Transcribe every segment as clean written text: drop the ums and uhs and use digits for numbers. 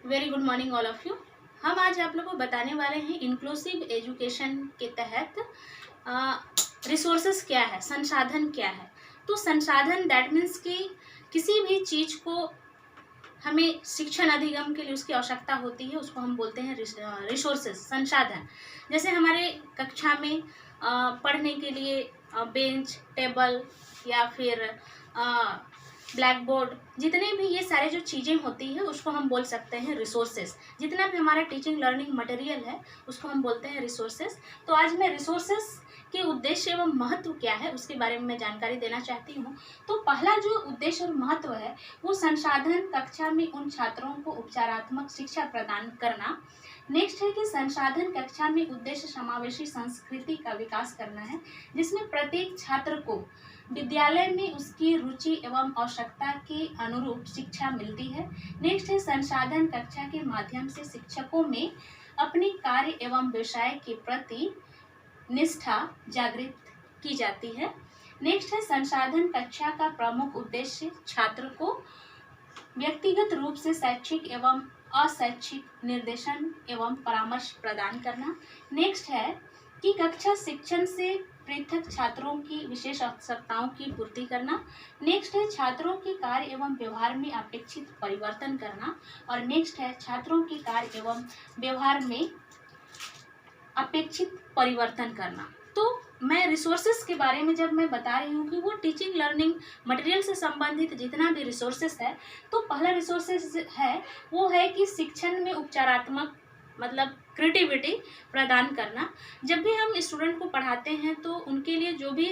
Very good morning all of you. हम आज आप लोगों को बताने वाले हैं इंक्लूसिव एजुकेशन के तहत रिसोर्सेस क्या है, संसाधन क्या है। तो संसाधन दैट मीन्स कि किसी भी चीज़ को हमें शिक्षण अधिगम के लिए उसकी आवश्यकता होती है, उसको हम बोलते हैं रिसोर्सेस, संसाधन। जैसे हमारे कक्षा में पढ़ने के लिए बेंच, टेबल या फिर ब्लैक बोर्ड, जितने भी ये सारे जो चीज़ें होती है उसको हम बोल सकते हैं रिसोर्सेस। जितना भी हमारा टीचिंग लर्निंग मटेरियल है उसको हम बोलते हैं रिसोर्सेस। तो आज मैं रिसोर्सेस के उद्देश्य एवं महत्व क्या है उसके बारे में मैं जानकारी देना चाहती हूँ। तो पहला जो उद्देश्य और महत्व है वो संसाधन कक्षा में उन छात्रों को उपचारात्मक शिक्षा प्रदान करना। नेक्स्ट है कि संसाधन कक्षा में उद्देश्य समावेशी संस्कृति का विकास करना है, जिसमें प्रत्येक छात्र को विद्यालय में उसकी रुचि एवं आवश्यकता के अनुरूप शिक्षा मिलती है। नेक्स्ट है संसाधन कक्षा के माध्यम से शिक्षकों में अपने कार्य एवं व्यवसाय के प्रति निष्ठा जागृत की जाती है। नेक्स्ट है संसाधन कक्षा का प्रमुख उद्देश्य छात्र को व्यक्तिगत रूप से शैक्षिक एवं अशैक्षिक निर्देशन एवं परामर्श प्रदान करना। नेक्स्ट है कि कक्षा शिक्षण से पृथक छात्रों की विशेष आवश्यकताओं की पूर्ति करना। नेक्स्ट है छात्रों के कार्य एवं व्यवहार में अपेक्षित परिवर्तन करना। और नेक्स्ट है छात्रों के कार्य एवं व्यवहार में अपेक्षित परिवर्तन करना। तो मैं रिसोर्सेस के बारे में जब मैं बता रही हूँ कि वो टीचिंग लर्निंग मटेरियल से संबंधित जितना भी रिसोर्सेस है, तो पहला रिसोर्सेस है वो है कि शिक्षण में उपचारात्मक मतलब क्रिएटिविटी प्रदान करना। जब भी हम स्टूडेंट को पढ़ाते हैं तो उनके लिए जो भी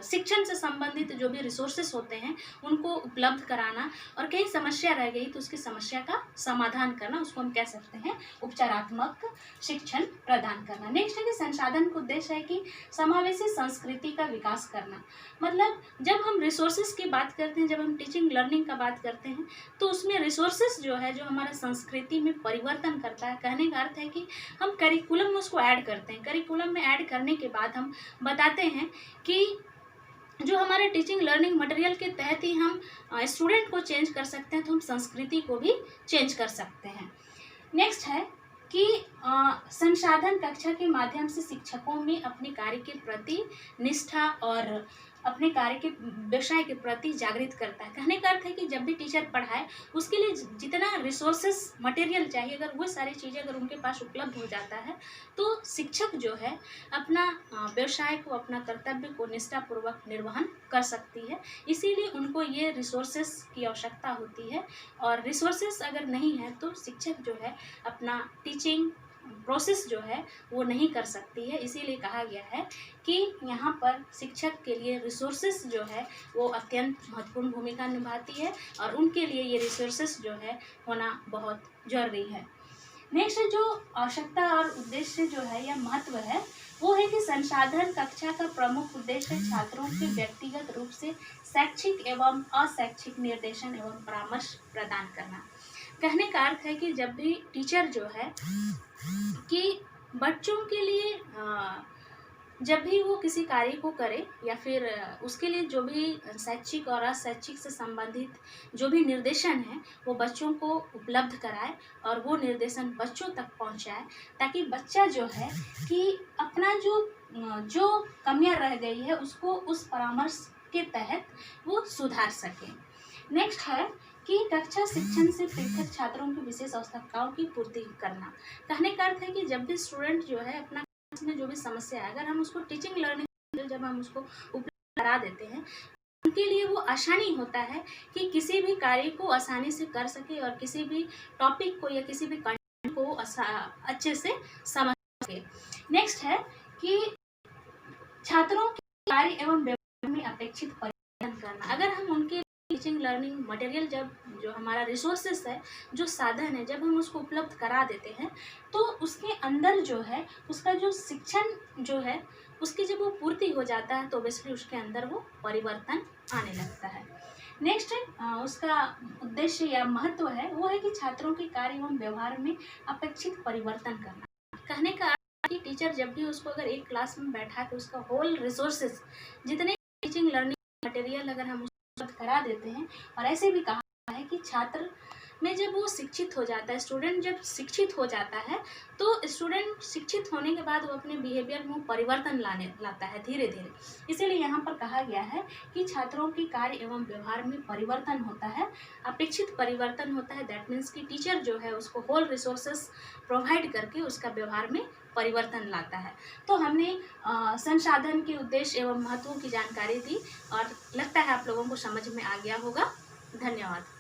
शिक्षण से संबंधित जो भी रिसोर्सेस होते हैं उनको उपलब्ध कराना, और कहीं समस्या रह गई तो उसकी समस्या का समाधान करना, उसको हम कह सकते हैं उपचारात्मक शिक्षण प्रदान करना। नेक्स्ट है कि संसाधन का उद्देश्य है कि समावेशी संस्कृति का विकास करना। मतलब जब हम रिसोर्सेस की बात करते हैं, जब हम टीचिंग लर्निंग का बात करते हैं, तो उसमें रिसोर्सेस जो है जो हमारा संस्कृति में परिवर्तन करता है। कहने का अर्थ है कि हम करिकुलम में उसको ऐड करते हैं। करिकुलम में ऐड करने के बाद हम बताते हैं कि जो हमारे टीचिंग लर्निंग मटेरियल के तहत ही हम स्टूडेंट को चेंज कर सकते हैं, तो हम संस्कृति को भी चेंज कर सकते हैं। नेक्स्ट है कि संसाधन कक्षा के माध्यम से शिक्षकों में अपने कार्य के प्रति निष्ठा और अपने कार्य के व्यवसाय के प्रति जागृत करता है। कहने का अर्थ है कि जब भी टीचर पढ़ाए उसके लिए जितना रिसोर्सेस मटेरियल चाहिए, अगर वो सारी चीज़ें अगर उनके पास उपलब्ध हो जाता है तो शिक्षक जो है अपना व्यवसाय को, अपना कर्तव्य को निष्ठापूर्वक निर्वहन कर सकती है। इसीलिए उनको ये रिसोर्सेस की आवश्यकता होती है, और रिसोर्सेस अगर नहीं है तो शिक्षक जो है अपना टीचिंग प्रोसेस जो है वो नहीं कर सकती है। इसीलिए कहा गया है कि यहाँ पर शिक्षक के लिए रिसोर्सेस जो है वो अत्यंत महत्वपूर्ण भूमिका निभाती है, और उनके लिए ये रिसोर्सेस जो है होना बहुत जरूरी है। नेक्स्ट जो आवश्यकता और उद्देश्य जो है या महत्व है वो है कि संसाधन कक्षा का प्रमुख उद्देश्य छात्रों के व्यक्तिगत रूप से शैक्षिक एवं अशैक्षिक निर्देशन एवं परामर्श प्रदान करना। कहने का अर्थ है कि जब भी टीचर जो है कि बच्चों के लिए जब भी वो किसी कार्य को करे या फिर उसके लिए जो भी शैक्षिक और अशैक्षिक से संबंधित जो भी निर्देशन है वो बच्चों को उपलब्ध कराए और वो निर्देशन बच्चों तक पहुंचाए, ताकि बच्चा जो है कि अपना जो कमियां रह गई है उसको उस परामर्श के तहत वो सुधार सके। नेक्स्ट है कि कक्षा शिक्षण से पृथक छात्रों की विशेष आवश्यकताओं की पूर्ति करना। कहने का अर्थ है कि जब भी स्टूडेंट जो है अपना में जो भी समस्या है, अगर हम उसको टीचिंग लर्निंग जब हम उसको उपलब्ध करा देते हैं, उनके लिए वो आसानी होता है कि किसी भी कार्य को आसानी से कर सके और किसी भी टॉपिक को या किसी भी कंटेंट को अच्छे से समझ सके। नेक्स्ट है कि छात्रों के कार्य एवं व्यवहार में अपेक्षित परिवर्तन करना। अगर हम उनके टीचिंग लर्निंग मटेरियल जब जो हमारा रिसोर्सेस है, जो साधन है, जब हम उसको उपलब्ध करा देते हैं तो उसके अंदर जो है उसका जो शिक्षण जो है उसकी जब वो पूर्ति हो जाता है तो ऑब्वियसली उसके अंदर वो परिवर्तन आने लगता है। नेक्स्ट उसका उद्देश्य या महत्व है वो है कि छात्रों के कार्य एवं व्यवहार में अपेक्षित परिवर्तन करना। कहने का अर्थ है कि टीचर जब भी उसको अगर एक क्लास में बैठा के उसका होल रिसोर्सेस जितने टीचिंग लर्निंग मटेरियल अगर हम करा देते हैं, और ऐसे भी कहा है कि छात्र में जब वो शिक्षित हो जाता है, स्टूडेंट जब शिक्षित हो जाता है, तो स्टूडेंट शिक्षित होने के बाद वो अपने बिहेवियर में परिवर्तन लाता है धीरे धीरे। इसीलिए यहाँ पर कहा गया है कि छात्रों की कार्य एवं व्यवहार में परिवर्तन होता है, अपेक्षित परिवर्तन होता है। दैट मीन्स कि टीचर जो है उसको होल रिसोर्सेस प्रोवाइड करके उसका व्यवहार में परिवर्तन लाता है। तो हमने संसाधन के उद्देश्य एवं महत्वों की जानकारी दी और लगता है आप लोगों को समझ में आ गया होगा। धन्यवाद।